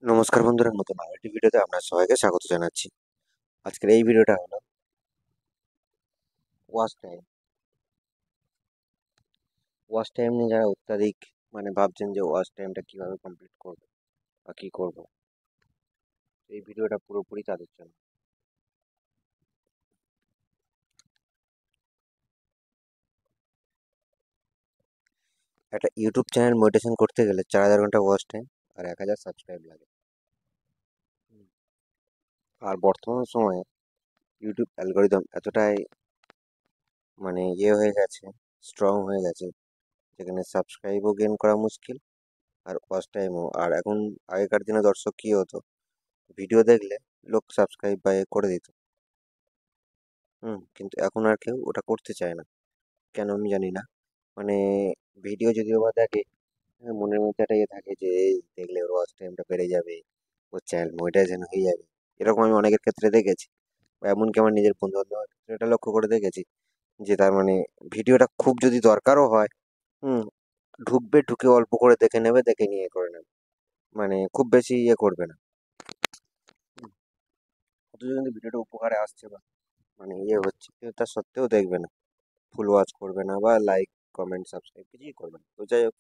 নমস্কার বন্ধুরা, নতুন আরেকটি ভিডিওতে আপনার সবাইকে স্বাগত জানাচ্ছি। আজকের এই ভিডিওটা হলো ওয়াচ টাইম। ওয়াচ টাইম নিয়ে যারা অত্যাধিক ভাবছেন যে ওয়াচ টাইমটা কিভাবে কমপ্লিট করবো বা কি করবো, এই ভিডিওটা পুরোপুরি তাদের জন্য। একটা ইউটিউব চ্যানেল মোটিভেশন করতে গেলে 4000 ঘন্টা ওয়াচ টাইম আর 1000 সাবস্ক্রাইব লাগে। হুম। আর বর্তমান সময়ে ইউটিউব অ্যালগোরিদম এতটাই হয়ে গেছে, স্ট্রং হয়ে গেছে, যেখানে সাবস্ক্রাইবও গেইন করা মুশকিল আর ওয়াচ টাইমও। আর এখন আগেকার দিনে দর্শক কী হতো, ভিডিও দেখলে লোক সাবস্ক্রাইব বা করে দিত। কিন্তু এখন আর কেউ ওটা করতে চায় না, কেন আমি জানি না। মানে ভিডিও যদিও বা দেখে, মনের মধ্যে একটা ইয়ে থাকে যে এই দেখলে ওর ওয়াচ টাইমটা বেড়ে যাবে, ওর চ্যানেল মনিটাইজেশন হয়ে যাবে। এরকম আমি অনেকের ক্ষেত্রে দেখেছি, বা এমনকি আমার নিজের বন্ধু বান্ধবের ক্ষেত্রে এটা লক্ষ্য করে দেখেছি যে তার ভিডিওটা খুব যদি দরকারও হয়, হুম ঢুকবে, ঢুকে অল্প করে দেখে নেবে, দেখে নিয়ে করে নেবে, খুব বেশি ইয়ে করবে না। হুম, অথচ কিন্তু ভিডিওটা উপকারে আসছে বা ইয়ে হচ্ছে, কিন্তু তার সত্ত্বেও দেখবে না, ফুল ওয়াচ করবে না, বা লাইক কমেন্ট সাবস্ক্রাইব কিছুই করবে না। তো যাই হোক,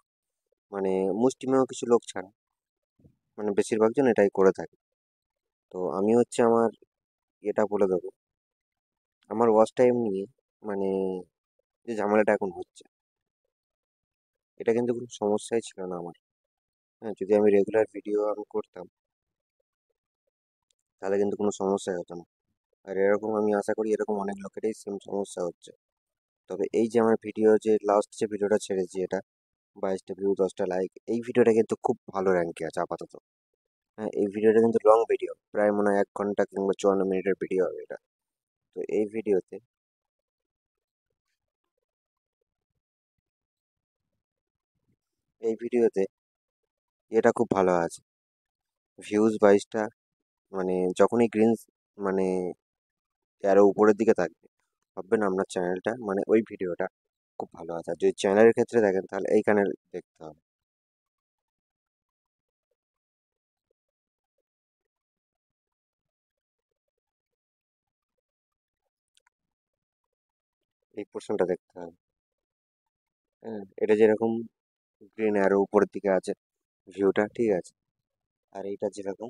মানে মুষ্টিমেয় কিছু লোক ছাড়া বেশিরভাগ জন এটাই করে থাকে। তো আমি হচ্ছে আমার এটা বলে দেবো, আমার ওয়াচ টাইম নিয়ে মানে যে ঝামেলাটা এখন হচ্ছে, এটা কিন্তু কোনো সমস্যাই ছিল না আমার। হ্যাঁ, যদি আমি রেগুলার ভিডিও আমি করতাম, তাহলে কিন্তু কোনো সমস্যাই হতো না। আর এরকম আমি আশা করি এরকম অনেক লোকেরই সেম সমস্যা হচ্ছে। তবে এই যে আমার ভিডিও, যে লাস্ট যে ভিডিওটা ছেড়েছি, এটা 22টা ভিউ 10টা লাইক, এই ভিডিওটা কিন্তু খুব ভালো র্যাঙ্কে আছে আপাতত। হ্যাঁ, এই ভিডিওটা কিন্তু লং ভিডিও, প্রায় মনে হয় 1 ঘন্টা কিংবা 54 মিনিটের ভিডিও হবে এটা। তো এই ভিডিওতে এটা খুব ভালো আছে, ভিউজ 22টা। যখনই গ্রিন মানে আরো উপরের দিকে থাকবে, ভাববেন আপনার চ্যানেলটা ওই ভিডিওটা খুব ভালো আছে। আর যদি চ্যানেলের ক্ষেত্রে দেখেন, তাহলে এইখানে দেখতে হবে, এই পোর্শনটা দেখতে হবে। হ্যাঁ, এটা যেরকম গ্রিন অ্যারো উপরের দিকে আছে ভিউটা, ঠিক আছে, আর এইটা যেরকম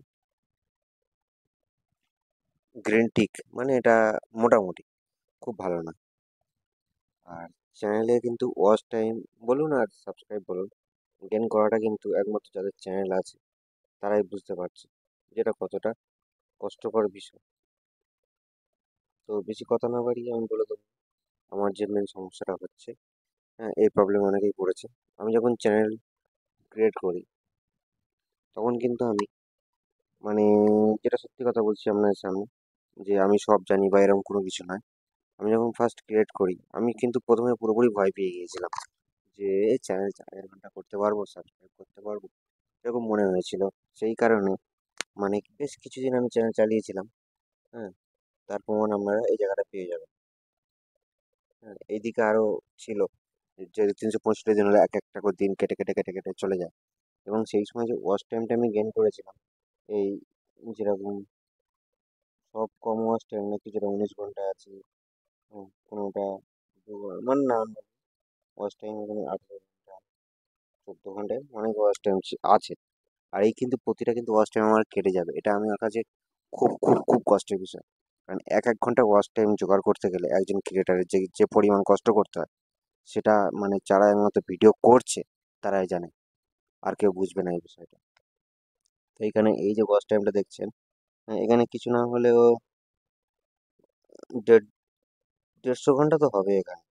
গ্রিন টিক, এটা মোটামুটি খুব ভালো না। আর চ্যানেলে কিন্তু ওয়াচ টাইম বলুন আর সাবস্ক্রাইব বলুন, গেন করাটা কিন্তু একমাত্র যাদের চ্যানেল আছে তারাই বুঝতে পারছে যেটা কতটা কষ্টকর বিষয়। তো বেশি কথা না বাড়িয়ে আমি বলে দেবো আমার যে মেন সমস্যাটা হচ্ছে। হ্যাঁ, এই প্রবলেম অনেকেই পড়েছে। আমি যখন চ্যানেল ক্রিয়েট করি, তখন কিন্তু আমি মানে যেটা সত্যি কথা বলছি আপনার সামনে, যে আমি সব জানি বা এরকম কোনো কিছু নয়। আমি যখন ফার্স্ট ক্রিয়েট করি, আমি কিন্তু প্রথমে পুরোপুরি ভয় পেয়ে গিয়েছিলাম যে এই চ্যানেল 4 ঘন্টা করতে পারবো, সাবস্ক্রাইব করতে পারবো, এরকম মনে হয়েছিল। সেই কারণে বেশ কিছুদিন আমি চ্যানেল চালিয়েছিলাম। হ্যাঁ, তার প্রমাণ আপনারা এই জায়গাটা পেয়ে যাবেন। হ্যাঁ, এইদিকে আরও ছিল যে 365 দিন হলে এক একটা করে দিন কেটে কেটে কেটে কেটে চলে যায়। এবং সেই সময় যে ওয়াচ টাইমটা আমি গেইন করেছিলাম, এই যেরকম সব কম ওয়াচ টাইম নাকি, যেটা 19 ঘন্টা আছে, কোনোটা আমার নাম ওয়াচ টাইম এখানে 18 ঘন্টা, 14 ঘন্টায় অনেক ওয়াচ টাইম আছে। আর এই কিন্তু প্রতিটা কিন্তু ওয়াচ টাইম আমার কেটে যাবে, এটা আমার কাছে খুব খুব খুব কষ্টের বিষয়। কারণ এক এক ঘন্টা ওয়াচ টাইম জোগাড় করতে গেলে একজন ক্রিয়েটারের যে যে পরিমাণ কষ্ট করতে হয়, সেটা যারা একমাত্র ভিডিও করছে তারাই জানে, আর কেউ বুঝবে না এই বিষয়টা। তো এখানে এই যে ওয়াচ টাইমটা দেখছেন, এখানে কিছু না হলেও 150 ঘন্টা তো হবে এখানে,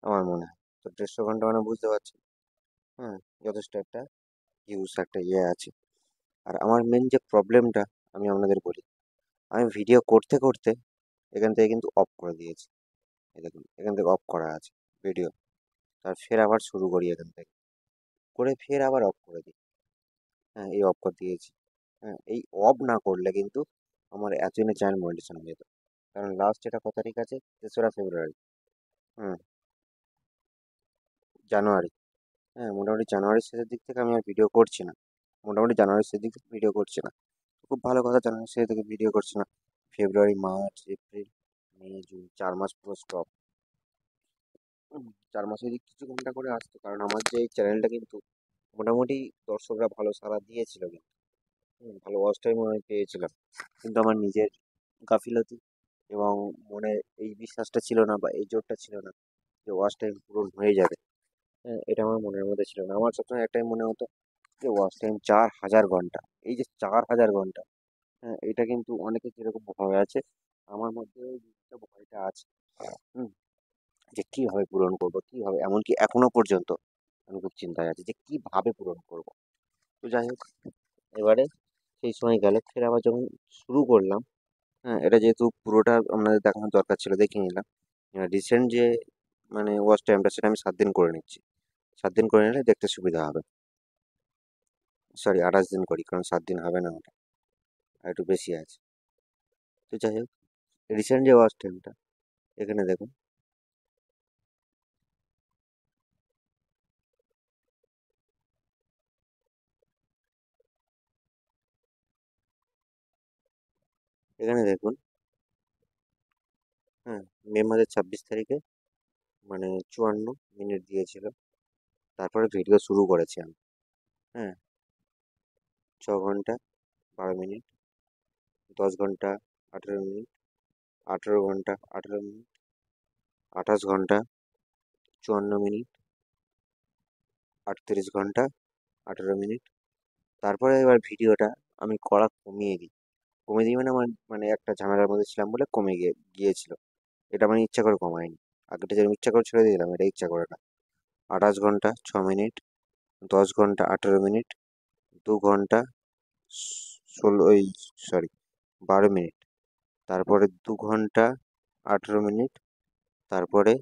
আমার মনে হয়। তো 150 ঘন্টা বুঝতে পারছেন। হ্যাঁ, যথেষ্ট একটা হিউজ একটা ইয়ে আছে। আর আমার মেন যে প্রবলেমটা আমি আপনাদের বলি, আমি ভিডিও করতে করতে এখান থেকে কিন্তু অফ করে দিয়েছি। এই দেখুন, এখান থেকে অফ করা আছে ভিডিও, তার ফের আবার শুরু করি এখান থেকে, করে ফের আবার অফ করে দিই। হ্যাঁ, এই অফ করে দিয়েছি। হ্যাঁ, এই অফ না করলে কিন্তু আমার এতদিনে চ্যানেল মনিটাইজেশন হয়ে যেত। কারণ লাস্ট এটা কত তারিখ আছে, 3রা ফেব্রুয়ারি। হুম, জানুয়ারি। হ্যাঁ, মোটামুটি জানুয়ারির শেষের দিক থেকে আমি আর ভিডিও করছি না। মোটামুটি জানুয়ারির শেষ দিকে ভিডিও করছে না। খুব ভালো কথা, জানুয়ারির শেষ দিকে ভিডিও করছে না। ফেব্রুয়ারি, মার্চ, এপ্রিল, মে, জুন, 4 মাস পুরো স্টপ। 4 মাসে যদি কিছু ঘন্টা করে আসতো, কারণ আমার যে এই চ্যানেলটা কিন্তু মোটামুটি দর্শকরা ভালো সাড়া দিয়েছিল কিন্তু। ভালো ওয়াচ টাইম আমি পেয়েছিলাম, কিন্তু আমার নিজের গাফিলতি এবং মনে এই বিশ্বাসটা ছিল না বা এই জোরটা ছিল না যে ওয়াচ টাইম পূরণ হয়ে যাবে। হ্যাঁ, এটা আমার মনের মধ্যে ছিল না। আমার সবসময় একটাই মনে হতো যে ওয়াচ টাইম 4,000 ঘন্টা, এই যে 4,000 ঘন্টা, হ্যাঁ এটা কিন্তু অনেকে যেরকম ভয় আছে, আমার মধ্যে ওই জিনিসটা ভয়টা আছে। হুম, যে কিভাবে পূরণ করব, কিভাবে, এমনকি এখনো পর্যন্ত আমি খুব চিন্তায় আছি যে কিভাবে পূরণ করব। তো যাই হোক, এবারে সেই সময় গেল, ফের আবার যখন শুরু করলাম, হ্যাঁ এটা যেহেতু পুরোটা আপনাদের দেখানোর দরকার ছিল, দেখিয়ে নিলাম। রিসেন্ট যে মানে ওয়াচ টাইমটা, সেটা আমি 7 দিন করে নিচ্ছি। 7 দিন করে নিলে দেখতে সুবিধা হবে। সরি, 28 দিন করি, কারণ 7 দিন হবে না, ওটা আর একটু বেশি আছে। তো যাই হোক, রিসেন্ট যে ওয়াচ টাইমটা, এখানে দেখুন, এখানে দেখুন, হ্যাঁ মে মাসের 26 তারিখে মানে 54 মিনিট দিয়েছিল। তারপরে ভিডিও শুরু করেছি আমি। হ্যাঁ, 6 ঘন্টা 12 মিনিট, 10 ঘন্টা 18 মিনিট, 18 ঘন্টা 18 মিনিট, 28 ঘন্টা 54 মিনিট, 38 ঘন্টা 18 মিনিট। তারপরে এবার ভিডিওটা আমি করা কমিয়ে দিই। কমিয়ে দিই মানে আমার মানে একটা ঝামেলার মধ্যে ছিলাম বলে কমে গিয়েছিল। এটা মানে ইচ্ছা করে কমায়নি। আগেটা যেরকম ইচ্ছা করে ছেড়ে দিলাম, এটা ইচ্ছা করে না। 28 ঘন্টা 6 মিনিট, 10 ঘন্টা 18 মিনিট, 2 ঘন্টা 16 ওই সরি 12 মিনিট, তারপরে 2 ঘন্টা 18 মিনিট, তারপরে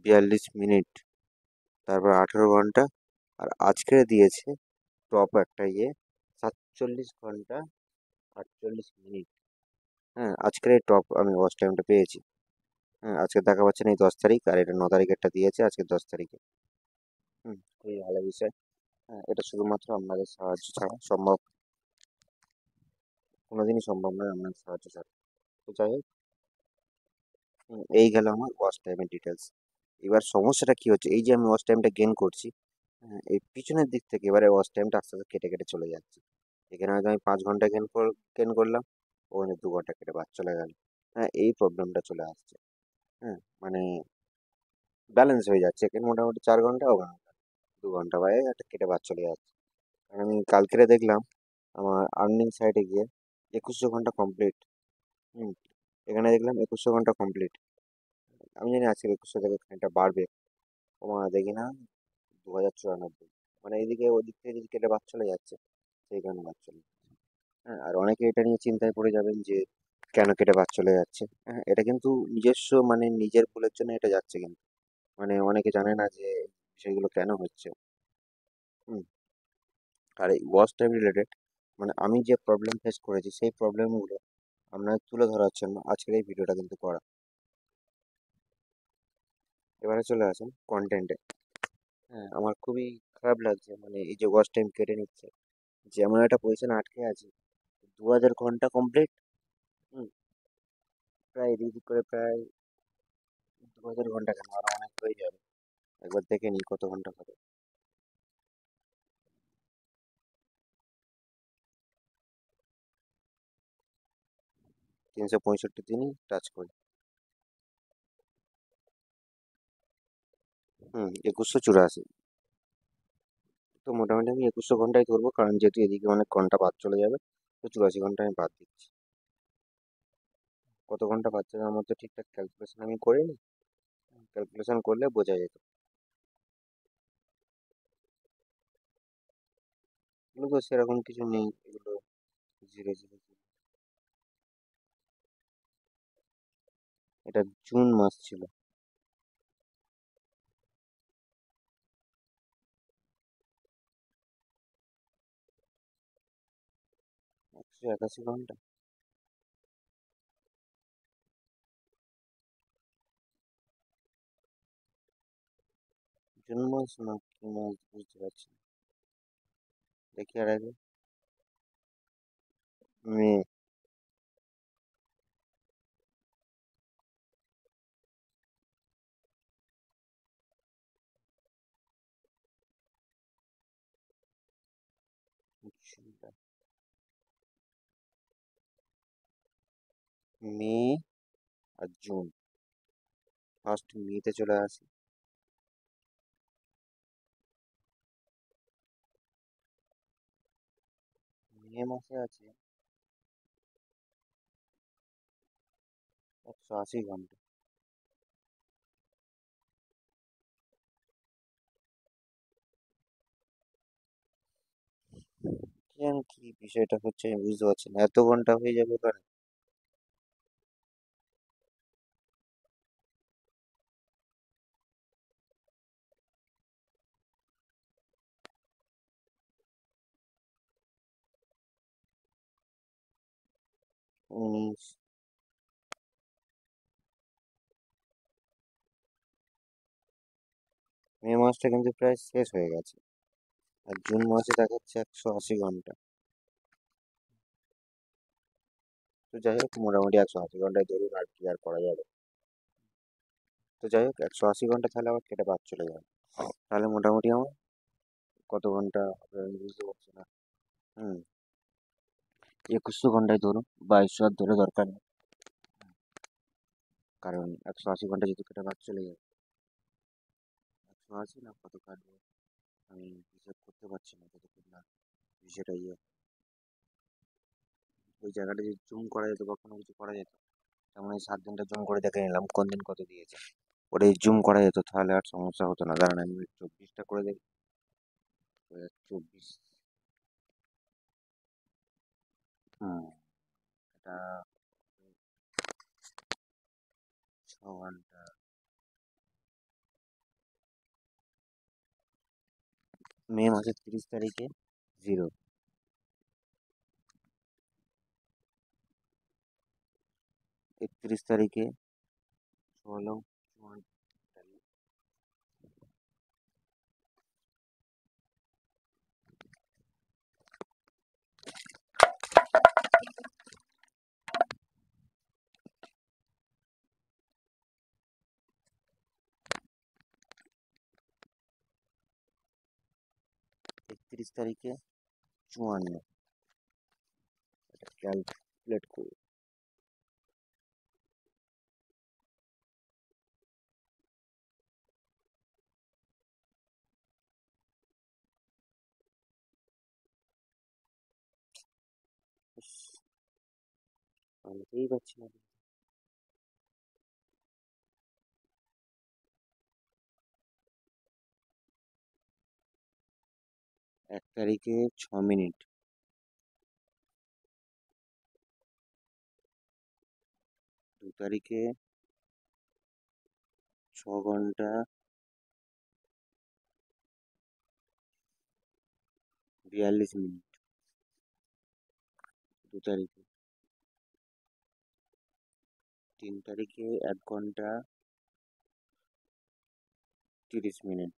42 মিনিট, তারপর 18 ঘন্টা। আর আজকে দিয়েছে টপ একটা 47 ঘন্টা 48 মিনিট। হ্যাঁ, আজকের এই টপ আমি ওয়াচ টাইমটা পেয়েছি। হ্যাঁ, আজকে দেখা পাচ্ছেন এই 10 তারিখ, আর এটা 9 তারিখেরটা দিয়েছে আজকে 10 তারিখে। খুবই ভালো বিষয়। হ্যাঁ, এটা শুধুমাত্র আপনাদের সাহায্য ছাড়া সম্ভব, কোনোদিনই সম্ভব নয় আপনাদের সাহায্য ছাড়া। তো যাই হোক, এই গেল আমার ওয়াচ টাইমের ডিটেলস। এবার সমস্যাটা কি হচ্ছে, এই যে আমি ওয়াচ টাইমটা গেন করছি, হ্যাঁ, এই পিছনের দিক থেকে এবারে ওয়াচ টাইমটা আস্তে আস্তে কেটে কেটে চলে যাচ্ছে। এখানে হয়তো আমি 5 ঘন্টা গেন করলাম, ওখানে 2 ঘন্টা কেটে বাদ চলে গেল। হ্যাঁ, এই প্রবলেমটা চলে আসছে। হ্যাঁ, মানে ব্যালেন্স হয়ে যাচ্ছে, এখানে মোটামুটি 4 ঘন্টা, ওখানে 2 ঘন্টা, বাইরে একটা কেটে বাদ চলে যাচ্ছে। আর আমি কালকেরে দেখলাম আমার আর্নিং সাইটে গিয়ে 2100 ঘন্টা কমপ্লিট। হুম, এখানে দেখলাম 2100 ঘন্টা কমপ্লিট। আমি জানি আজকে 2100 থেকে খানিকটা বাড়বে। দেখি না 2094, মানে এইদিকে ওদিক থেকে যদি কেটে বাদ চলে যাচ্ছে, সেই কারণে বাদ চলে যাচ্ছে। হ্যাঁ, আর অনেকে এটা নিয়ে চিন্তায় পড়ে যাবেন যে কেন কেটে বাদ চলে যাচ্ছে। হ্যাঁ, এটা কিন্তু নিজস্ব মানে নিজের ভুলের জন্য এটা যাচ্ছে কিন্তু, মানে অনেকে জানে না যে বিষয়গুলো কেন হচ্ছে। হুম, আর এই ওয়াচ টাইম রিলেটেড মানে আমি যে প্রবলেম ফেস করেছি, সেই প্রবলেমগুলো আপনার তুলে ধরার জন্য আজকের এই ভিডিওটা কিন্তু করা। এবারে চলে আসুন কন্টেন্টে। হ্যাঁ, আমার খুবই খারাপ লাগছে, মানে এই যে ওয়াচ টাইম কেটে নিচ্ছে, যে এমন একটা পজিশনে আটকে আছি। 2000 ঘন্টা কমপ্লিট। হুম, প্রায় এদিক ওদিক করে প্রায় 2000 ঘন্টা, কেন আরো অনেক হয়ে যাবে। একবার দেখে নিই কত ঘন্টা হবে। 365 দিনই টাচ করি। 2184। তো মোটামুটি আমি 2100 ঘন্টাই করবো, কারণ যেহেতু এদিকে অনেক ঘন্টা বাদ চলে যাবে, তো 84 ঘন্টা আমি বাদ দিচ্ছি। কত ঘন্টা বাদ যাবে আমার তো ঠিকঠাক ক্যালকুলেশন আমি করিনি, ক্যালকুলেশন করলে বোঝা যেত। এগুলো তো সেরকম কিছু নেই, এগুলো জিরো জিরো জিরো। এটা জুন মাস ছিল। 181 ঘন্টা। জুন মাস না কি মাস বুঝতে পারছি না। দেখি আর আগে। মে। জুলাই, মে আর জুন। ফার্স্ট মেতে চলে আসি। মে মাসে আছে 180 ঘন্টা। কি জানি কি বিষয়টা হচ্ছে, আমি বুঝতে পারছি না, এত ঘন্টা হয়ে যাবে কারণ। 19। মে মাসটা কিন্তু প্রায় শেষ হয়ে গেছে, আর জুন মাসে দেখাচ্ছে 180 ঘন্টা। তো যাই হোক, মোটামুটি 180 ঘন্টায় ধরুন, আর কি আর করা যাবে। তো যাই হোক, 180 ঘন্টা তাহলে আবার কেটে বাদ চলে যাবে। তাহলে মোটামুটি আমার কত ঘন্টা হবে আমি বুঝতে পারছি না। হুম, 2100 ঘন্টায় ধরুন, 2200 আর ধরে দরকার নেই, কারণ 180 ঘন্টা যদি কেটে বাদ চলে যায়। 180 না কত কাটবে, আমি হিসাব করতে পারছি না কতক্ষণ না বিষয়টা ইয়ে। ওই জায়গাটা যদি জুম করা যেত, কখনো কিছু করা যেত, যেমন এই 7 দিনটা জুম করে দেখে নিলাম কোন দিন কত দিয়েছে, ওটা জুম করা যেত তাহলে আর সমস্যা হতো না। কারণ আমি 24টা করে দেখি। 2024। হুম, এটা 6 ঘন্টা। মে মাসের 30 তারিখে 0। 31 তারিখে 16। 31 তারিখে 54। ক্যালকুলেট করি। ইস, আনতেই পারছি না। 1 তারিখে 6 মিনিট। 2 তারিখে 6 ঘন্টা 42 মিনিট। 2 তারিখে। 3 তারিখে 1 ঘন্টা 30 মিনিট।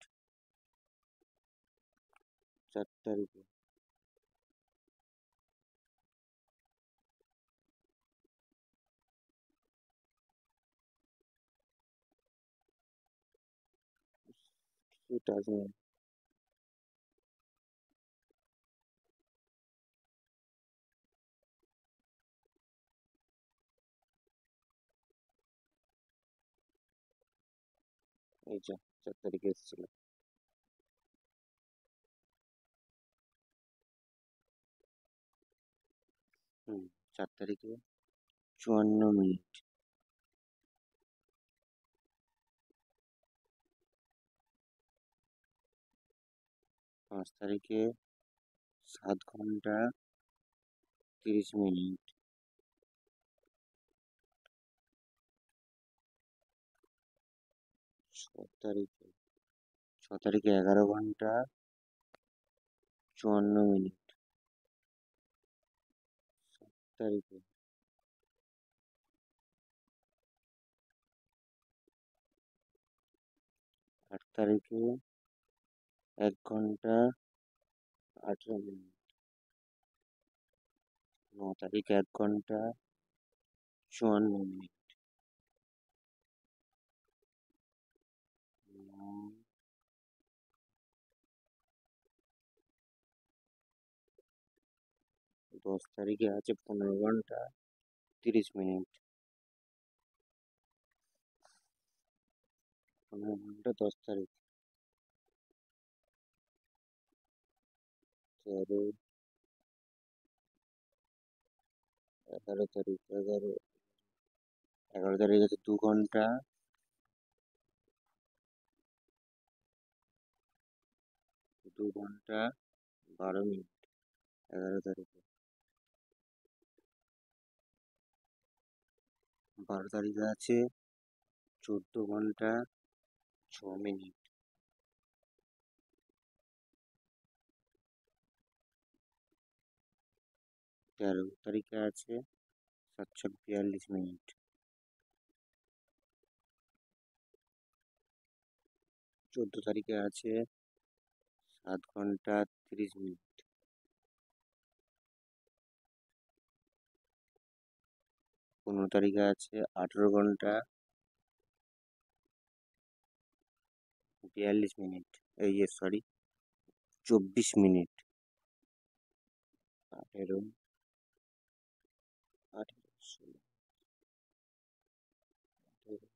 4 তারিখে 2 মিনিট। এই যে 4 তারিখে এসেছিল। হুম, 4 তারিখে 54 মিনিট। 5 তারিখে 7 ঘন্টা 30 মিনিট। 6 তারিখে 6 তারিখে 11 ঘন্টা 54 মিনিট। 7 তারিখে 8 তারিখে 1 ঘন্টা 18 মিনিট। 9 তারিখ 1 ঘন্টা 54 মিনিট। 10 তারিখে আছে 15 ঘন্টা 30 মিনিট। 15 ঘন্টা 10 তারিখ। 13, 11 তারিখ, 11 তারিখ আছে 2 ঘন্টা 2 ঘন্টা 12 মিনিট। 12 তারিখে আছে 14 ঘন্টা 6 মিনিট। 13 তারিখে আছে 742 মিনিট। 14 তারিখে আছে 7 ঘন্টা 30 মিনিট। 15 তারিখে আছে 18 ঘন্টা 42 মিনিট। এই সরি, 24 মিনিট। 18, 18, 16, 18,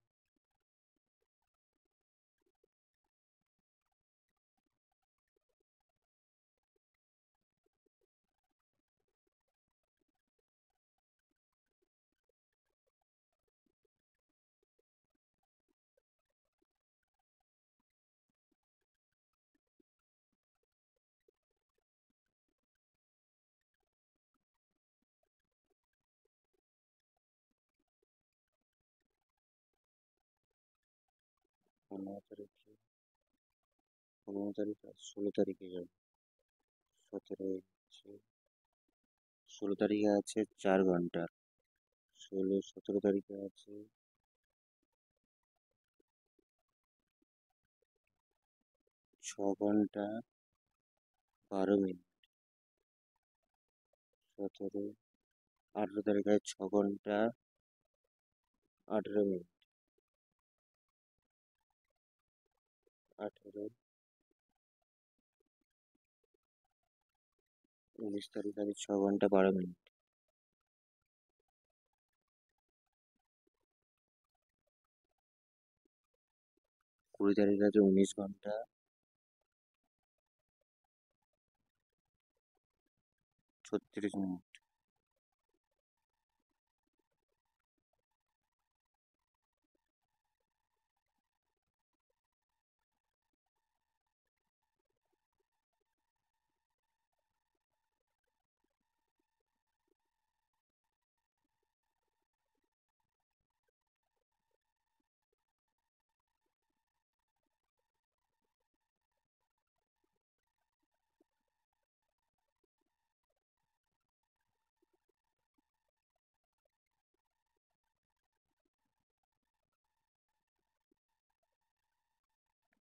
15 তারিখে, 15 তারিখ আর 16 তারিখে যাবে। 17 আছে, 16 তারিখে আছে 4 ঘন্টা। 17 তারিখে আছে 6 ঘন্টা 12 মিনিট। 17, 18 তারিখে আছে 6 ঘন্টা 18 মিনিট। 18, 19 তারিখ আছে 6 ঘন্টা 12 মিনিট। 20 তারিখ আছে 19 ঘন্টা 36 মিনিট।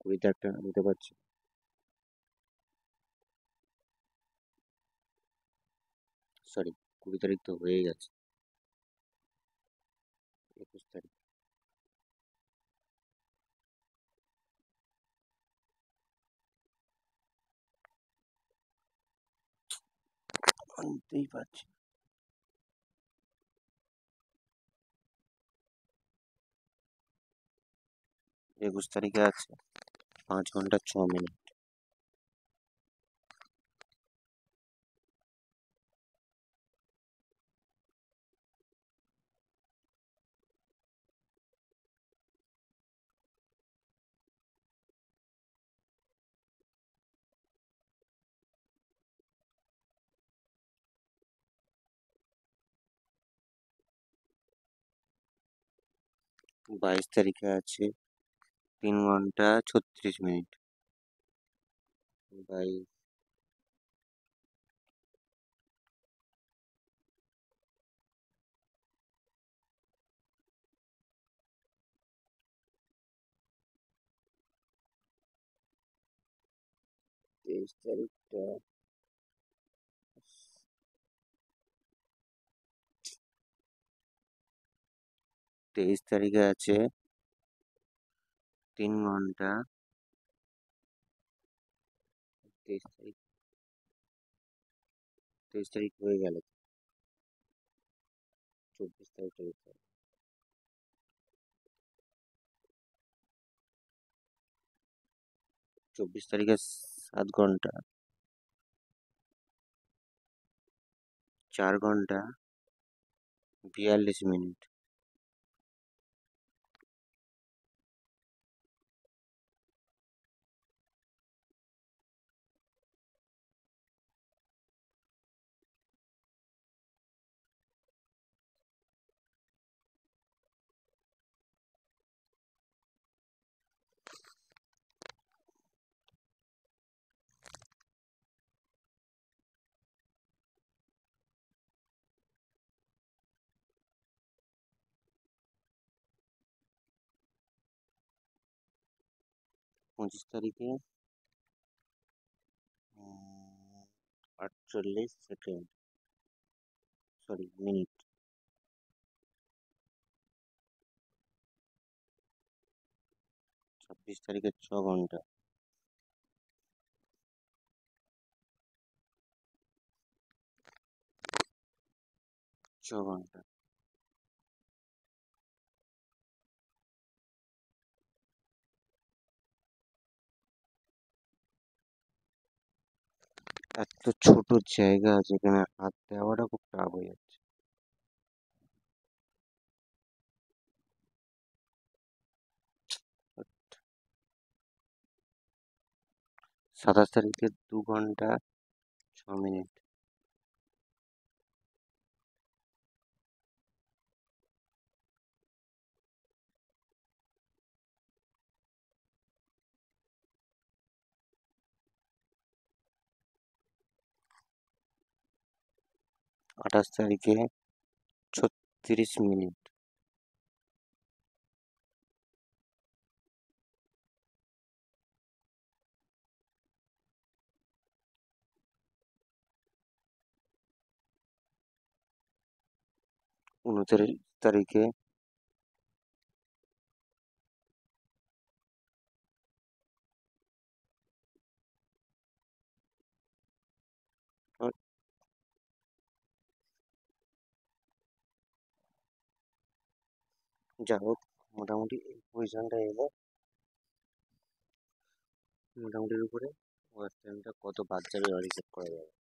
20 তারিখটা দিতে পারছি। সরি, 20 তারিখ তো হয়ে গেছে। 21 তারিখ। আনতেই পারছি। 21 তারিখে আছে 5 ঘন্টা 6 মিনিট। 22 তারিখে আছে 3 ঘন্টা 36 মিনিট। 22, 23 তারিখটা 23 তারিখে আছে 3 ঘন্টা। 23 তারিখ, 23 তারিখ হয়ে গেল। 24 তারিখ, 24 তারিখে 7 ঘন্টা, 4 ঘন্টা 42 মিনিট। 25 তারিখে 48 সেকেন্ড, সরি মিনিট। 26 তারিখে 6 ঘন্টা, 6 ঘন্টা। এত ছোট জায়গা যেখানে হাত দেওয়াটা খুব টাফ হয়ে যাচ্ছে। 27 তারিখে 2 ঘন্টা 6 মিনিট। 28 তারিখে 36 মিনিট। 29 তারিখে যা হোক, মোটামুটি এই পজিশনটা এলো। মোটামুটির উপরে ওয়াচ টাইমটা কত বাদ যাবে হিসেব করা যাবে।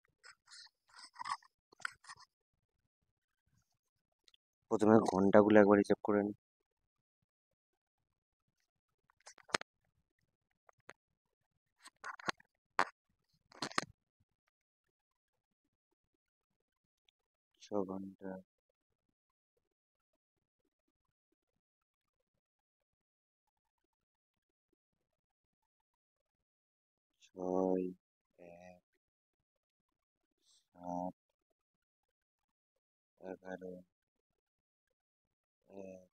প্রথমে ঘন্টাগুলো একবার হিসেব করে নিই। 6 ঘন্টা, 6, 1, 7, 11, 1।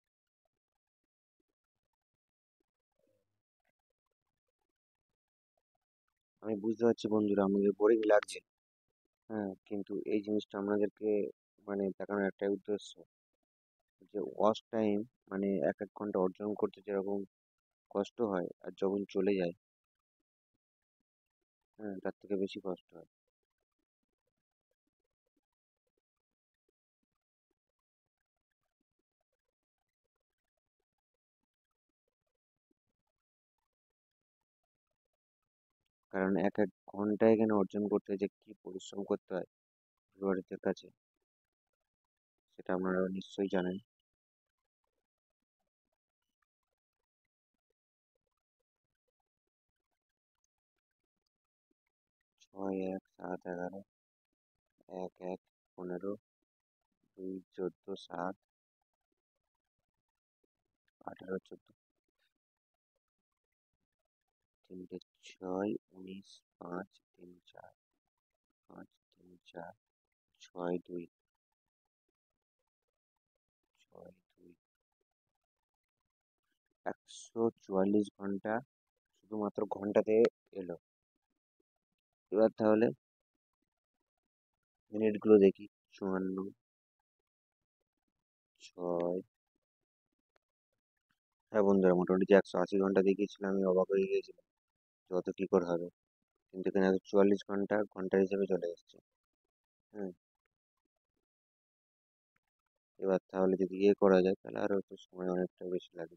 আমি বুঝতে পারছি বন্ধুরা, আমাদের বোরিং লাগছে। হ্যাঁ, কিন্তু এই জিনিসটা আমাদেরকে মানে দেখানোর একটাই উদ্দেশ্য, যে ওয়াচ টাইম মানে 1 1 ঘন্টা অর্জন করতে যেরকম কষ্ট হয়, আর যখন চলে যায়, হ্যাঁ, তার থেকে বেশি কষ্ট হয়। কারণ 1 1 ঘন্টা এখানে অর্জন করতে যে কি পরিশ্রম করতে হয় ভিউয়ারদের কাছে, সেটা আপনারা নিশ্চয়ই জানেন। 6, 1, 7, 11, 1, 1, 15, 2, 14, 7, 18, 14, 3, 6, 19, 5, 3, 4, 5, 3, 4, 6, 2, 6, 2, 144 ঘন্টা শুধুমাত্র ঘন্টাতে এলো। এবার তাহলে মিনিটগুলো দেখি। 54, 6, হ্যাঁ বন্ধুরা, মোটামুটি যে 180 ঘন্টা দেখিয়েছিল আমি অবাক হয়ে গিয়েছিলাম যে অত কি করে হবে। কিন্তু এখানে 144 ঘন্টা ঘন্টা হিসেবে চলে এসেছে। হ্যাঁ, এবার তাহলে যদি ইয়ে করা যায় তাহলে আরো একটু সময় অনেকটা বেশি লাগে।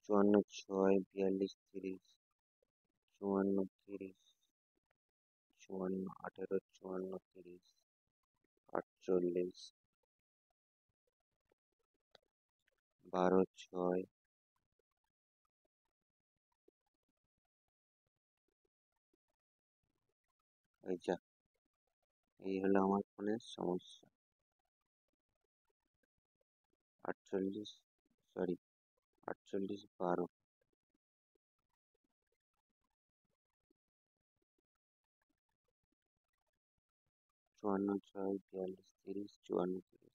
54, 6, 42, 30, 54, 30, 54, 18, 54, 30, 48, 12, 6, এই যা, এই হলো আমার ফোনের সমস্যা। 48, সরি, 48, 12, 54, 6, 42, 30, 54, 30,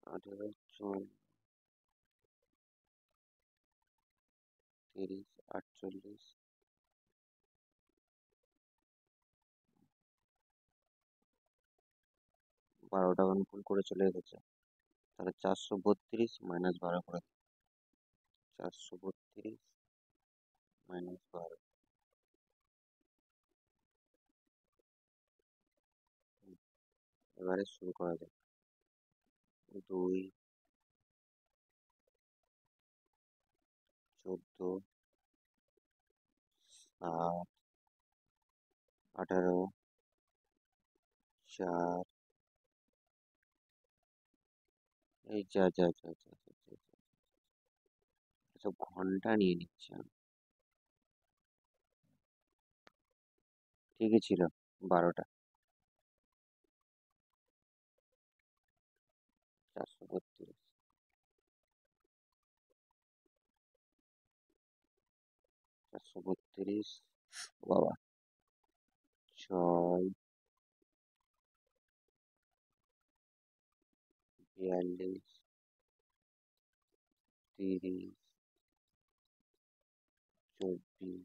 18, 54, 30, 48, 12টা ভুল করে চলে এসেছে। তাহলে 432 - 12 করে দিই। 432 - 12। এবারে শুরু করা যাক। 2, 14, 7, 18, 4, এই যা যা যা যা যা যা যা। এসব ঘন্টা নিয়ে নিচ্ছে আমি। ঠিকই ছিল, 12টা। 432, 432, বাবা, 6, 42, 30, 24,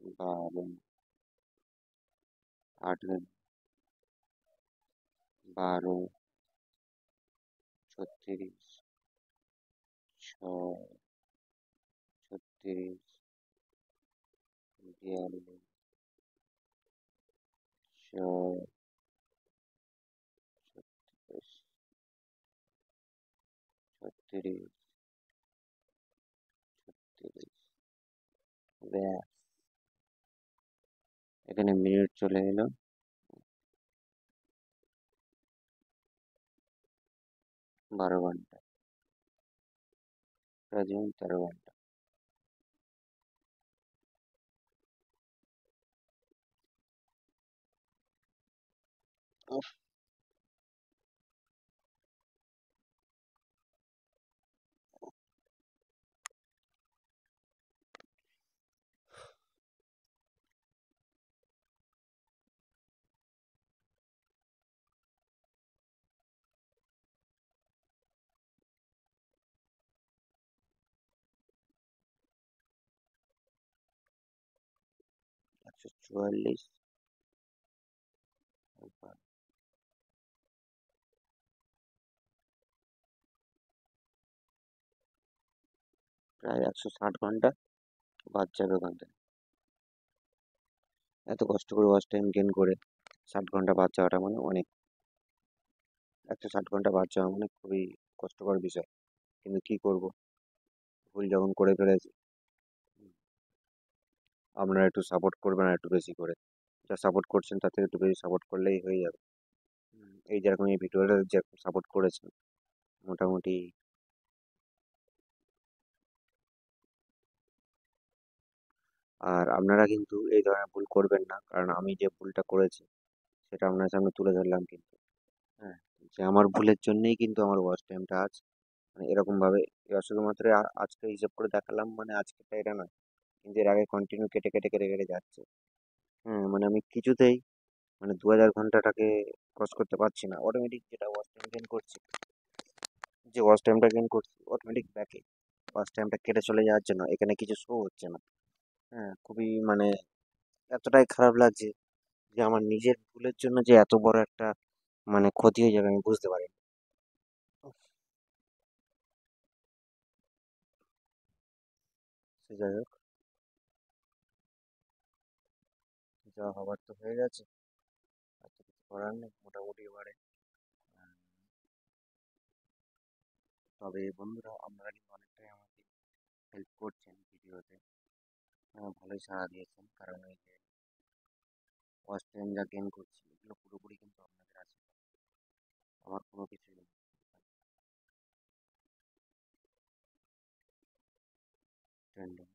12, 18, 12, 36, 6, 36, 42, 6, 36, 36, 36। ব্যাস, এখানে মিনিট চলে এলো। 12 ঘন্টা, প্রায় 13 ঘন্টা। উফ, 144, প্রায় 160 ঘন্টা বাদ যাবে ওখান থেকে। এত কষ্ট করে ওয়াচ টাইম গেন করে 60 ঘন্টা বাদ যাওয়াটা মানে অনেক। 160 ঘন্টা বাদ যাওয়া মানে খুবই কষ্টকর বিষয়। কিন্তু কি করব, ভুল যখন করে ফেলেছি। আপনারা একটু সাপোর্ট করবেন আর একটু বেশি করে। যা সাপোর্ট করছেন তার থেকে একটু বেশি সাপোর্ট করলেই হয়ে যাবে। এই যেরকম এই ভিডিওটা যেরকম সাপোর্ট করেছেন, মোটামুটি। আর আপনারা কিন্তু এই ধরনের ভুল করবেন না, কারণ আমি যে ভুলটা করেছি সেটা আপনার সামনে তুলে ধরলাম কিন্তু। হ্যাঁ, যে আমার ভুলের জন্যই কিন্তু আমার ওয়াচ টাইমটা আজ মানে এরকম ভাবে, এবার শুধুমাত্র আজকে হিসাব করে দেখালাম মানে আজকেটা এটা নয়, কিন্তু এর আগে কন্টিনিউ কেটে কেটে কেটে কেটে যাচ্ছে। হ্যাঁ, মানে আমি কিছুতেই মানে 2000 ঘন্টাটাকে ক্রস করতে পারছি না। অটোমেটিক যেটা ওয়াচ টাইম গেন করছি, যে ওয়াচ টাইমটা গেন করছি অটোমেটিক ব্যাকে ওয়াচ টাইমটা কেটে চলে যাওয়ার জন্য এখানে কিছু শো হচ্ছে না। হ্যাঁ, খুবই মানে এতটাই খারাপ লাগছে যে আমার নিজের ভুলের জন্য যে এত বড় একটা মানে ক্ষতি হয়ে যাবে আমি বুঝতে পারিনি। সে যাই হোক, যা হবার তো হয়ে গেছে, আর তো কিছু করার নেই মোটামুটি এবারে। তবে বন্ধুরা আপনারা কিন্তু অনেকটাই আমাকে হেল্প করছেন ভিডিওতে, ভালোই সাড়া দিয়েছেন, কারণ এই যে ওয়াচ টাইম যা গেইন করছি এগুলো পুরোপুরি কিন্তু আপনাদের আছে, আমার কোনো কিছু নেই। ট্রেন্ডিং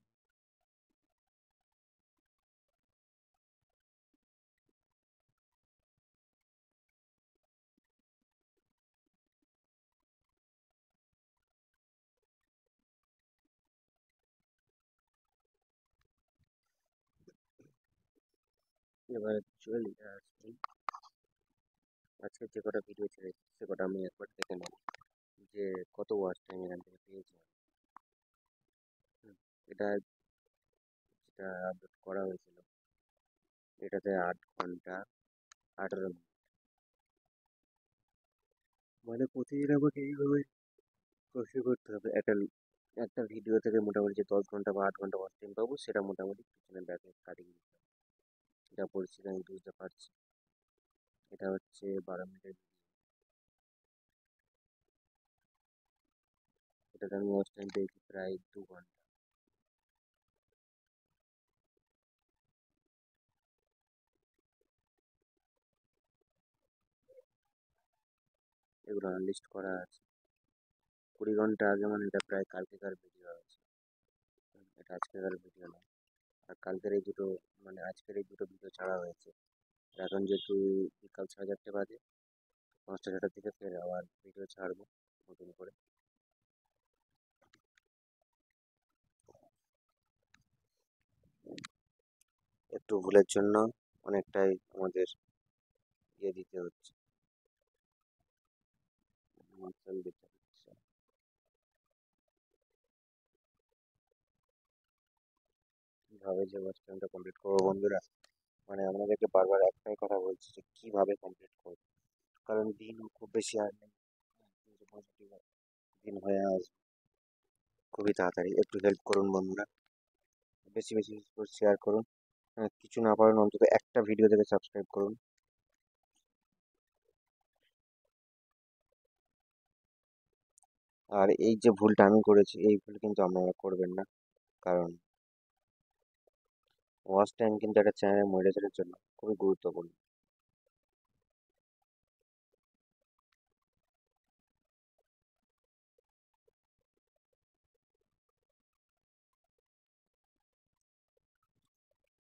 এবার অ্যাকচুয়ালি আজকে যে কটা ভিডিও ছেড়েছি সে কটা আমি একবার দেখে নেব যে কত ওয়াচ টাইম এখান থেকে পেয়েছি আমি। হুম, এটা যেটা আপলোড করা হয়েছিল এটাতে 8 ঘন্টা 18 মিনিট, মানে প্রতিদিন আমাকে এইভাবে কষ্ট করতে হবে একটা একটা ভিডিও থেকে মোটামুটি যে 10 ঘন্টা বা 8 ঘন্টা ওয়াচ টাইম পাবো সেটা মোটামুটি পিছনে ব্যাকে কাটিয়ে দিতে হবে। যা পরিস্থিতি আমি বুঝতে পারছি। এটা হচ্ছে 12 মিনিটের, এটাতে আমি ওয়াচ টাইম পেয়েছি প্রায় 2 ঘন্টা। এগুলো আনলিস্ট করা আছে 20 ঘন্টা আগে, মানে এটা প্রায় কালকেকার ভিডিও আছে। এটা আজকেকার ভিডিও না। আর কালকের এই দুটো মানে আজকের এই দুটো ভিডিও ছাড়া হয়েছে। আর এখন যেহেতু বিকাল 4:30 বাজে, 5টা 6টার দিকে ফের আবার ভিডিও ছাড়বো নতুন করে। একটু ভুলের জন্য অনেকটাই আমাদের ইয়ে দিতে হচ্ছে, মাসল দিতে হচ্ছে। কিভাবে যে ওয়াচ টাইমটা কমপ্লিট করবো বন্ধুরা, মানে আপনাদেরকে বারবার একটাই কথা বলছি যে কিভাবে কমপ্লিট করবো, কারণ দিন খুব বেশি আর নেই। 365 দিন হয়ে আসবে খুবই তাড়াতাড়ি। একটু হেল্প করুন বন্ধুরা, বেশি বেশি করে শেয়ার করুন। কিছু না পারেন অন্তত একটা ভিডিও থেকে সাবস্ক্রাইব করুন। আর এই যে ভুলটা আমি করেছি এই ভুল কিন্তু আপনারা করবেন না, কারণ ওয়াচ টাইম কিন্তু একটা চ্যানেলের মনিটাইজেশনের জন্য খুবই গুরুত্বপূর্ণ।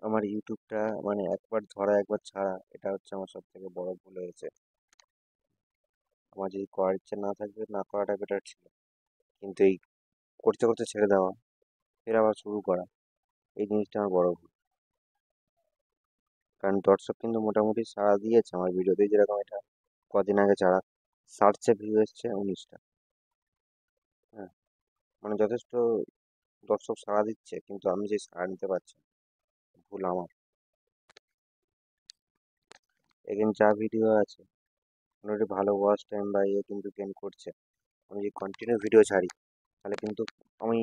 আমার ইউটিউবটা মানে একবার ধরা একবার ছাড়া, এটা হচ্ছে আমার সব থেকে বড় ভুল হয়েছে। আমার যদি করার ইচ্ছে না থাকবে না করাটা বেটার ছিল, কিন্তু এই করতে করতে ছেড়ে দেওয়া ফের আবার শুরু করা, এই জিনিসটা আমার বড় ভুল। কারণ দর্শক কিন্তু মোটামুটি সাড়া দিয়েছে আমার ভিডিওতে, যেরকম এটা কদিন আগে ছাড়া সার্চে ভিউ এসছে 19টা। হ্যাঁ, মানে যথেষ্ট দর্শক সাড়া দিচ্ছে কিন্তু আমি যে সাড়া নিতে পারছি না, ভুল আমার। এখানে যা ভিডিও আছে মোটামুটি ভালো ওয়াচ টাইম বা ইয়ে কিন্তু গেন করছে। আমি যদি কন্টিনিউ ভিডিও ছাড়ি তাহলে কিন্তু আমি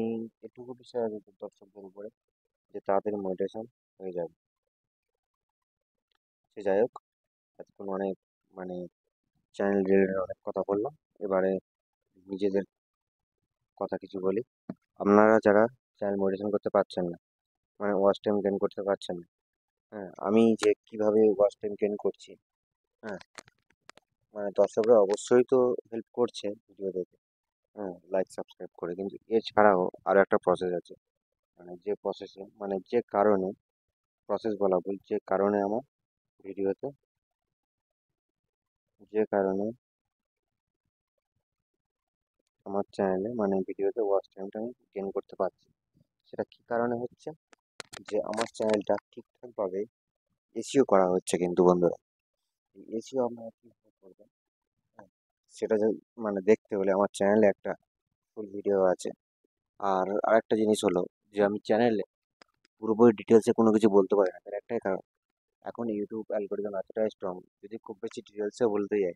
এটুকু বিশ্বাস আছে দর্শকদের উপরে যে তাড়াতাড়ি মোটিভেশন হয়ে যাবে। সে যাই হোক, এতক্ষণ অনেক মানে চ্যানেল রিলেটেড অনেক কথা বললাম। এবারে নিজেদের কথা কিছু বলি। আপনারা যারা চ্যানেল মোটিভেশন করতে পারছেন না, মানে ওয়াচ টাইম গেন করতে পারছেন না, হ্যাঁ, আমি যে কিভাবে ওয়াচ টাইম গেন করছি, হ্যাঁ, মানে দর্শকরা অবশ্যই তো হেল্প করছে ভিডিও দেখে, হ্যাঁ, লাইক সাবস্ক্রাইব করে, কিন্তু এছাড়াও আরও একটা প্রসেস আছে। মানে যে প্রসেসে মানে যে কারণে, প্রসেস বলা ভুল, যে কারণে আমার ভিডিওতে, যে কারণে আমার চ্যানেলে মানে ভিডিওতে ওয়াচ টাইমটা আমি গেন করতে পারছি, সেটা কি কারণে হচ্ছে, যে আমার চ্যানেলটা ঠিকঠাকভাবে এসইও করা হচ্ছে কিন্তু বন্ধুরা। এসইও আপনারা কীভাবে করবেন, হ্যাঁ, সেটা মানে দেখতে হলে আমার চ্যানেলে একটা ফুল ভিডিও আছে, আর আরেকটা জিনিস হলো যে আমি চ্যানেলে পুরোপুরি ডিটেলসে কোনো কিছু বলতে পারি না, তার একটাই কারণ এখন ইউটিউব অ্যালগোরিদম এতটাই স্ট্রং, যদি খুব বেশি ডিটেলসে বলতে যাই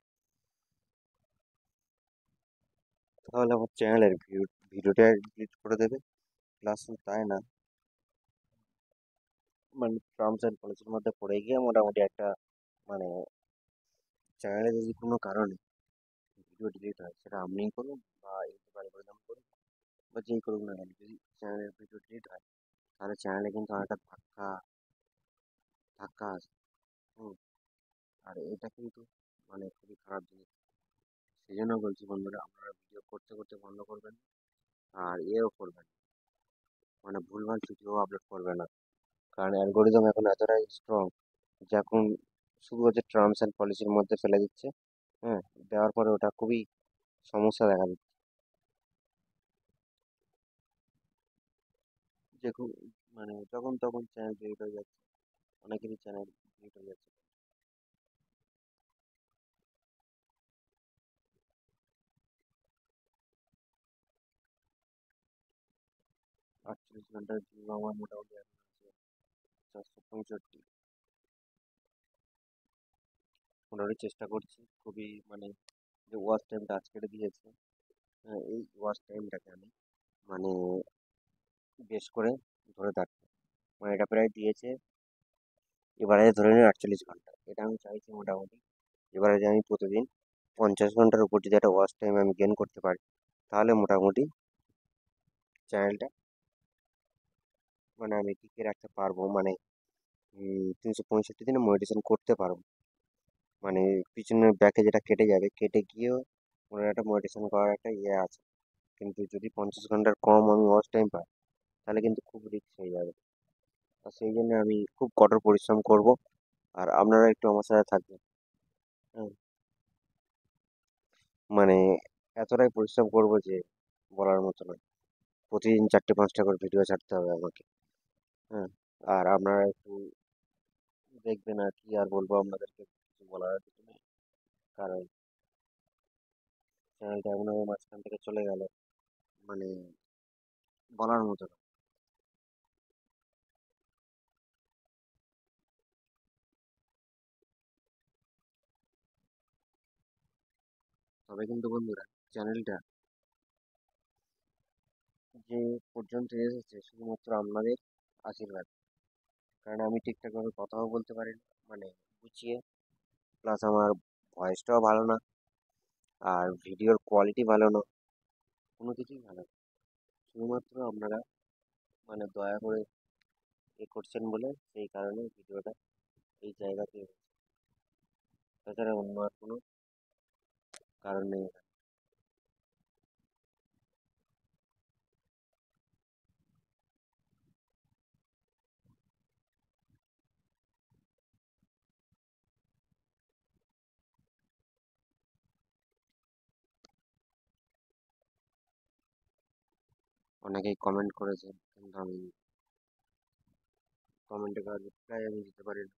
তাহলে আমার চ্যানেলের ভিডিওটা ডিলিট করে দেবে। প্লাস তাই না, মানে টার্মস অ্যান্ড পলিসির মধ্যে পড়ে গিয়ে মোটামুটি একটা মানে চ্যানেলে যদি কোনো কারণে ভিডিও ডিলিট হয়, সেটা আপনিই করুন বা ইউটিউব অ্যালগোরিদম করুন বা যেই করুন না কেন, যদি চ্যানেলের ভিডিও ডিলিট হয় তাহলে চ্যানেলে কিন্তু অনেকটা ধাক্কা ধাক্কা আসে। হুম। আর এটা কিন্তু মানে খুবই খারাপ জিনিস। সেই জন্য বলছি বন্ধুরা, আপনারা ভিডিও করতে করতে বন্ধ করবেন না। আর এও করবেন না, মানে ভুলভাল ভিডিও আপলোড করবে না, কারণ অ্যালগোরিদম এখন এতটাই স্ট্রং যে এখন শুধু হচ্ছে টার্মস অ্যান্ড পলিসির মধ্যে ফেলে দিচ্ছে। হ্যাঁ, দেওয়ার পরে ওটা খুবই সমস্যা দেখা দিচ্ছে। দেখুন, মানে যখন তখন চ্যানেল ডিলিট হয়ে যাচ্ছে, অনেকেরই চ্যানেল ডিলিট হয়ে যাচ্ছে। 48 ঘন্টার ভিউ আমার মোটামুটি এখন আছে 465। মোটামুটি চেষ্টা করছি খুবই, মানে যে ওয়াচ টাইমটা আজকে দিয়েছে, হ্যাঁ, এই ওয়াচ টাইমটাকে আমি মানে বেশ করে ধরে থাকবো। মানে এটা প্রায় দিয়েছে এবারে ধরে নিন 48 ঘন্টা, এটা আমি চাইছি মোটামুটি এবারে যে আমি প্রতিদিন 50 ঘন্টার উপর যদি একটা ওয়াচ টাইম আমি গেন করতে পারি, তাহলে মোটামুটি চ্যানেলটা মানে আমি টিকিয়ে রাখতে পারবো, মানে 365 দিনে মনিটাইজেশন করতে পারবো। মানে পিছনে ব্যাকে যেটা কেটে যাবে, কেটে গিয়েও ওনার একটা মনিটাইজেশন করার একটা ইয়ে আছে। কিন্তু যদি 50 ঘন্টার কম আমি ওয়াচ টাইম পাই, তাহলে কিন্তু খুব রিস্ক হয়ে যাবে। আর সেই জন্য আমি খুব কঠোর পরিশ্রম করব, আর আপনারা একটু আমার সাথে থাকবেন। হ্যাঁ, মানে এতটাই পরিশ্রম করব যে বলার মতো নয়। প্রতিদিন 4টে 5টা করে ভিডিও ছাড়তে হবে আমাকে। হ্যাঁ, আর আপনারা একটু দেখবেন, আর কি আর বলবো আপনাদেরকে, কিছু বলার আর কিছু নেই। কারণ চ্যানেলটা এমনভাবে মাঝখান থেকে চলে গেল, মানে বলার মতো না। তবে কিন্তু বন্ধুরা, চ্যানেলটা যে পর্যন্ত এসেছে শুধুমাত্র আপনাদের আশীর্বাদ। কারণ আমি ঠিকঠাকভাবে কথাও বলতে পারি না, মানে গুছিয়ে, প্লাস আমার ভয়েসটাও ভালো না, আর ভিডিওর কোয়ালিটি ভালো না, কোনো কিছুই ভালো না। শুধুমাত্র আপনারা মানে দয়া করে এ করছেন বলে সেই কারণে ভিডিওটা এই জায়গাতে এসেছে। তাছাড়া অন্য আর কোনো কারণ নেই। অনেকেই কমেন্ট করেছে, কিন্তু আমি কমেন্টে কার রিপ্লাই আমি দিতে পারি না।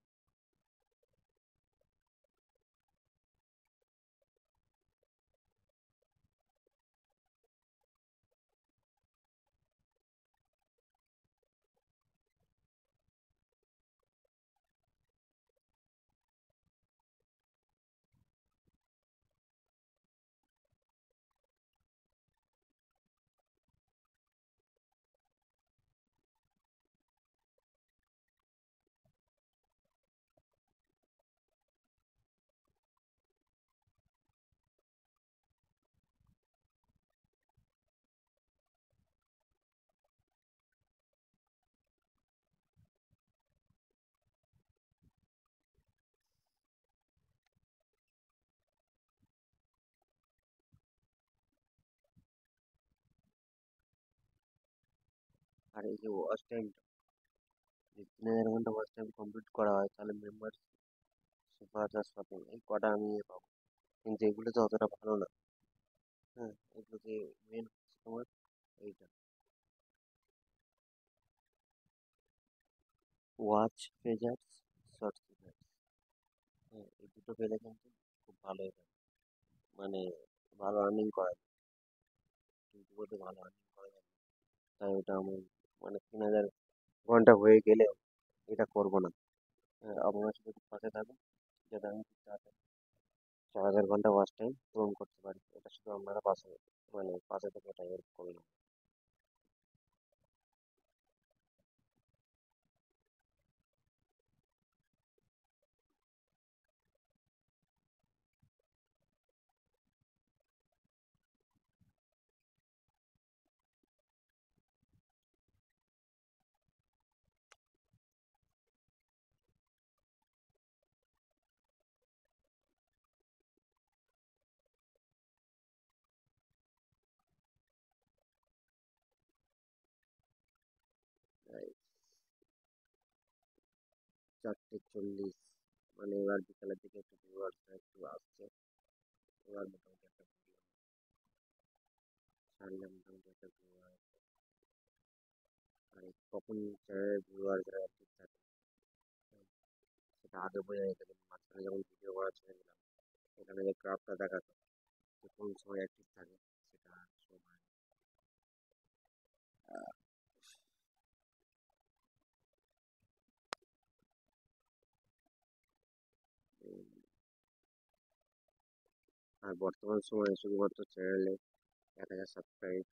আর এই যে ওয়াচ টাইমটা, যে 3000 ঘন্টা ওয়াচ টাইম কমপ্লিট করা হয়, তাহলে মেম্বার সুপার শপিং এই কটা আমি ইয়ে পাবো। কিন্তু এগুলো তো অতটা ভালো না। হ্যাঁ, এগুলোতে মেন হচ্ছে তোমার এইটা ওয়াচ ফেজার্স, শর্ট ফেজার্স। হ্যাঁ, এই দুটো পেলে কিন্তু খুব ভালো এটা, মানে ভালো আর্নিং করা যায়, কিন্তু বলতে ভালো আর্নিং করা যায় না। তাই ওটা আমার মানে 3000 ঘন্টা হয়ে গেলেও এটা করবো না। আপনারা শুধু একটু পাশে থাকুন, যাতে আমি খুব তাড়াতাড়ি 4000 ঘন্টা ওয়াচ টাইম পূরণ করতে পারি। এটা শুধু আপনারা পাশে মানে পাশে থেকে এটা হেল্প করলাম। এই 4:40, মানে এবার বিকালের দিকে একটু ভিউয়ার্সরা একটু আসছে। এবার মোটামুটি একটা ভিডিও ছাড়লে মোটামুটি একটা ভিউয়ার, আর কখন চ্যানেলের ভিউয়ার্সরা অ্যাক্টিভ থাকে সেটা আগে বোঝা যেত, কিন্তু মাঝখানে যখন ভিডিও করা ছেড়ে দিলাম, এখানে যে গ্রাফটা দেখাতো যে কোন সময় অ্যাক্টিভ থাকে সেটা আর সময় উম, আর বর্তমান সময়ে শুধুমাত্র চ্যানেলে 1000 সাবস্ক্রাইব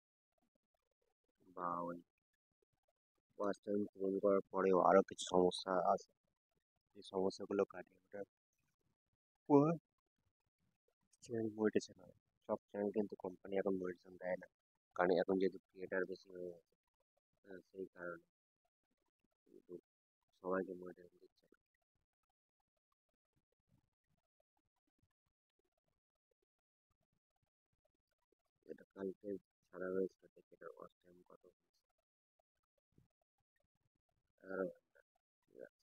বা ওই ওয়াচ টাইম পূরণ করার পরেও আরো কিছু সমস্যা আছে, এই সমস্যাগুলো কাটিয়ে ওঠার পর চ্যানেল মনিটাইজেশন হয়। সব চ্যানেল কিন্তু কোম্পানি এখন মনিটাইজেশন দেয় না, কারণ এখন যেহেতু ক্রিয়েটার বেশি হয়ে গেছে, সেই কারণে কিন্তু সবাইকে মনিটাইজেশন দিচ্ছে না। এটা কালকে ছাড়া হয়েছিল, দেখি এটার ওয়াচ টাইম কত হয়েছে। 11 ঘন্টা, ঠিক আছে।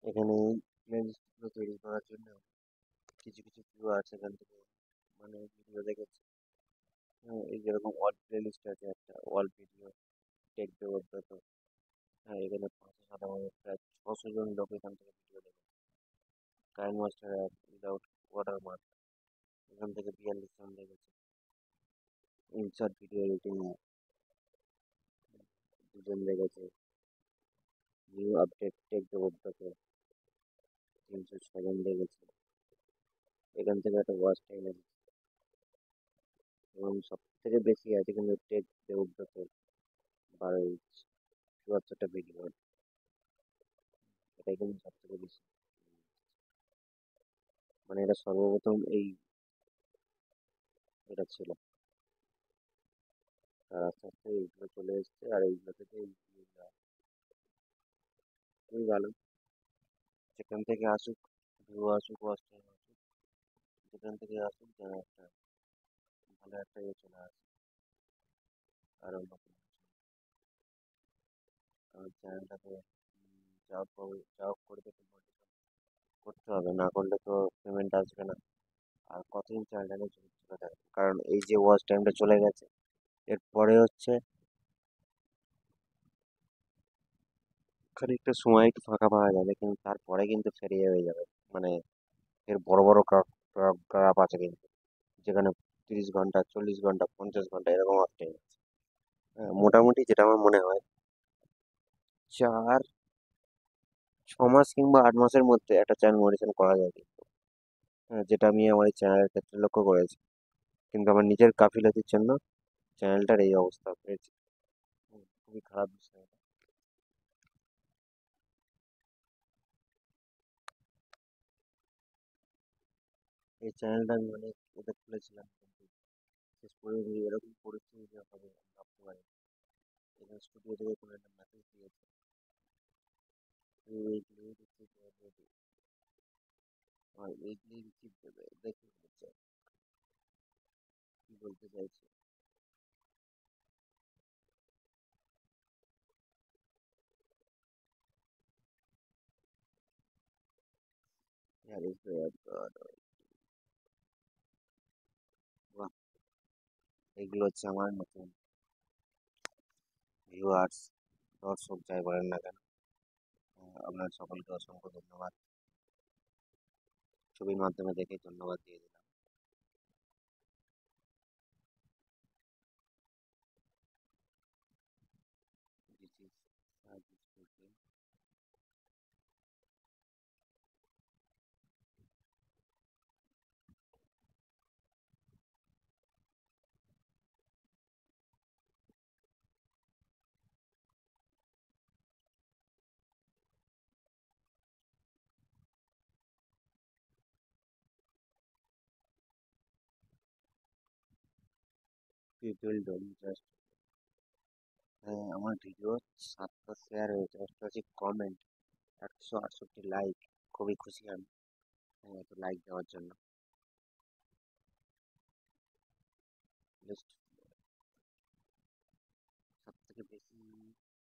এখানে প্লেলিস্টগুলো তৈরি করার জন্য কিছু কিছু ভিউয়ার্স এখান থেকে মানে ভিডিও দেখেছে। এই যেরকম ওয়াল প্লেলিস্ট আছে, একটা ওয়াল ভিডিও টেক দেবব্রত। এখানে 500 প্রায় 600 জন লোক এখান থেকে ভিডিও দেখেছে। কাইন মাস্টার অ্যাপ উইদাউট ওয়াটারমার্ক, এখান থেকে 42 জন দেখেছে। ইনসার্ট ভিডিও এডিটিং 2 জন দেখেছে। নিউ আপডেট টেক দেবব্রত 306 জন দেখেছে। এখান থেকে একটা ওয়াচ টাইম আছে, এবং সব থেকে বেশি আছে কিন্তু টেক দেবব্রত 12 চুয়াত্তরটা ভিডিও, এটাই কিন্তু সব থেকে বেশি। মানে এটা সর্বপ্রথম এটা ছিল, আর আস্তে আস্তে এইগুলো চলে এসছে, আর এইগুলো থেকে এই viewটা খুবই ভালো। যেখান থেকে আসুক ভিউ, আসুক ওয়াচ টাইম আসুক, যেখান থেকে আসুক যেন একটা ভালো একটা ইয়ে চলে আসে। কারণ নতুন কারণ চ্যানেলটাকে যা হোক করে তো করতে হবে, না করলে তো পেমেন্ট আসবে না। আর কতদিন চ্যানেলটাকে চলে থাকবে, কারণ এই যে ওয়াচ টাইমটা চলে গেছে, এরপরে হচ্ছে খানিকটা সময় একটু ফাঁকা পাওয়া যাবে, কিন্তু তারপরে কিন্তু ফেরে হয়ে যাবে। মানে এর বড় বড় গ্রাফ আছে কিন্তু, যেখানে 30 ঘন্টা, 40 ঘন্টা, 50 ঘন্টা এরকম ওয়াচ টাইম আছে। মোটামুটি যেটা আমার মনে হয় 4-6 মাস কিংবা 8 মাসের মধ্যে একটা চ্যানেল মনিটাইজেশন করা যায় কিন্তু। যেটা আমি আমার এই চ্যানেলের ক্ষেত্রে লক্ষ্য করেছি, কিন্তু আমার নিজের গাফিলতির জন্য চ্যানেলটার এই অবস্থা হয়েছে। খুবই খারাপ বিষয় এটা। এই চ্যানেলটা আমি অনেক ওদের খুলেছিলাম, কিন্তু শেষ পর্যন্ত এরকম পরিস্থিতি যে হবে আমি ভাবতে পারি। এখানে স্টুডিও থেকে কোনো একটা মেসেজ দিয়েছে উইকলি রিসিভ দেবে, দেখে হচ্ছে কি বলতে চাইছে। হ্যাঁ, বাহ, এগুলো হচ্ছে আমার নতুন ভিউয়ার্স, দর্শক যাই বলেন না কেন। আপনার সকলকে অসংখ্য ধন্যবাদ। ছবির মাধ্যমে দেখে ধন্যবাদ দিয়ে দিলাম। This is Saji speaking. People don't just, হ্যাঁ, আমার ভিডিও 7টা শেয়ার হয়েছে, 88 কমেন্ট, 168 লাইক। খুবই খুশি আমি, হ্যাঁ, এত লাইক দেওয়ার জন্য। জাস্ট সব থেকে বেশি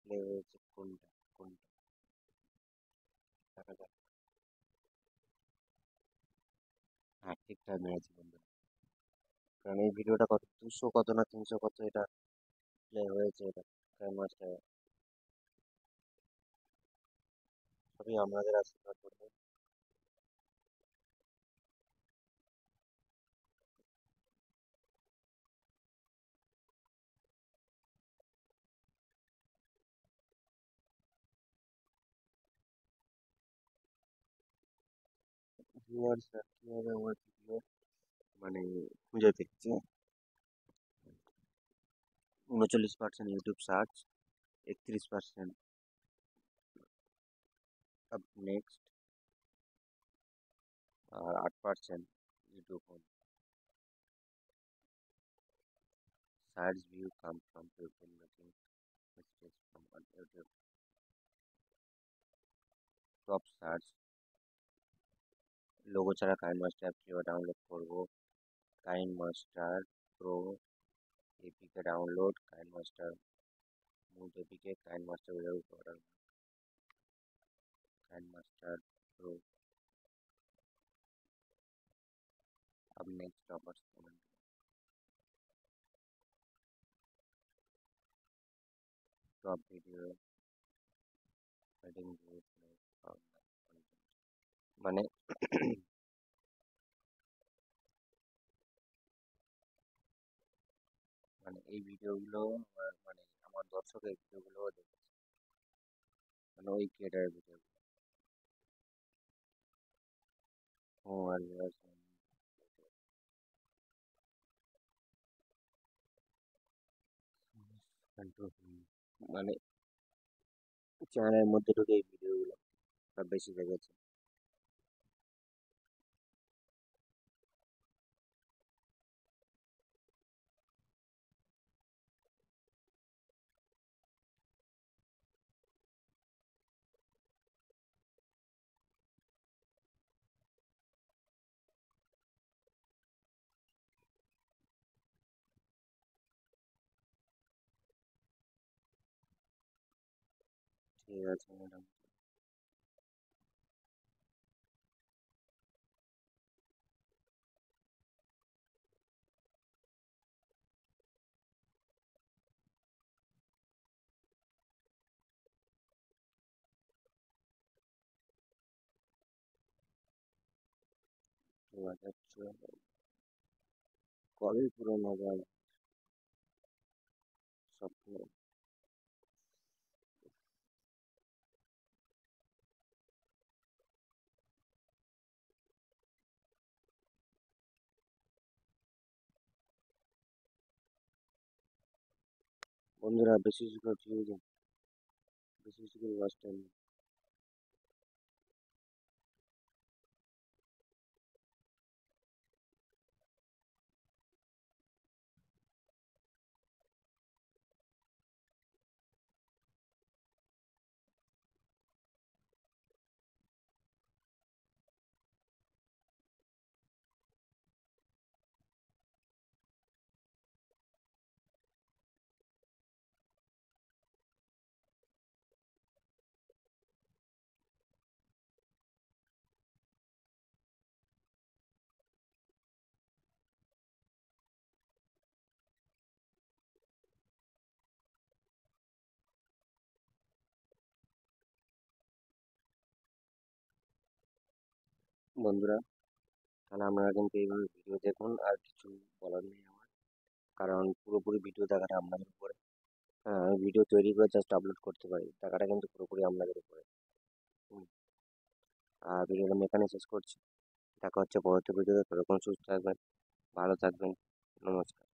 প্লে হয়েছে কোনটা, কোনটা দেখা যাক। হ্যাঁ, ঠিকঠাক মেরেছি বন্ধু, কারণ এই ভিডিওটা কত 200 কত না 300 কত এটা প্লে হয়েছে, এটা মাসটা সবই আমাদের আশীর্বাদ করবে। ভিউয়ার্সরা কিভাবে আমার ভিডিও মানে খুঁজে দেখছে। 39% ইউটিউব সার্চ, 31% আপ নেক্সট, আর 8% YouTube home. Search view come from people making mistakes from on YouTube. Top search, logo ছাড়া কাইন মাস্টার অ্যাপ কিভাবে ডাউনলোড করবো, KineMaster pro APK download, KineMaster mod APK, KineMaster without order, KineMaster pro. अब next toppers comment, top video heading group মানে মানে এই ভিডিওগুলো মানে আমার দর্শক এই ভিডিওগুলো দেখেছে, মানে ওই ক্রিয়েটারের ভিডিও। ও আর মানে চ্যানেলের মধ্যে ঢুকে এই ভিডিওগুলো সব বেশি দেখেছে। ঠিক আছে ম্যাডাম। ঠিক আছে, কবে পুরোনো হবে স্বপ্ন। বন্ধুরা বেশি বেশি করে ভিউ দিন, বেশি বেশি করে ওয়াচ টাইম। বন্ধুরা, তাহলে আপনারা কিন্তু এইভাবে ভিডিও দেখুন, আর কিছু বলার নেই আমার, কারণ পুরোপুরি ভিডিও দেখাটা আপনাদের উপরে। হ্যাঁ, আমি ভিডিও তৈরি করে জাস্ট আপলোড করতে পারি, টাকাটা কিন্তু পুরোপুরি আপনাদের উপরে। হুম, আর ভিডিওটা আমি এখানে শেষ করছি। দেখা হচ্ছে পরবর্তী ভিডিওতে, ততক্ষণ সুস্থ থাকবেন, ভালো থাকবেন। নমস্কার।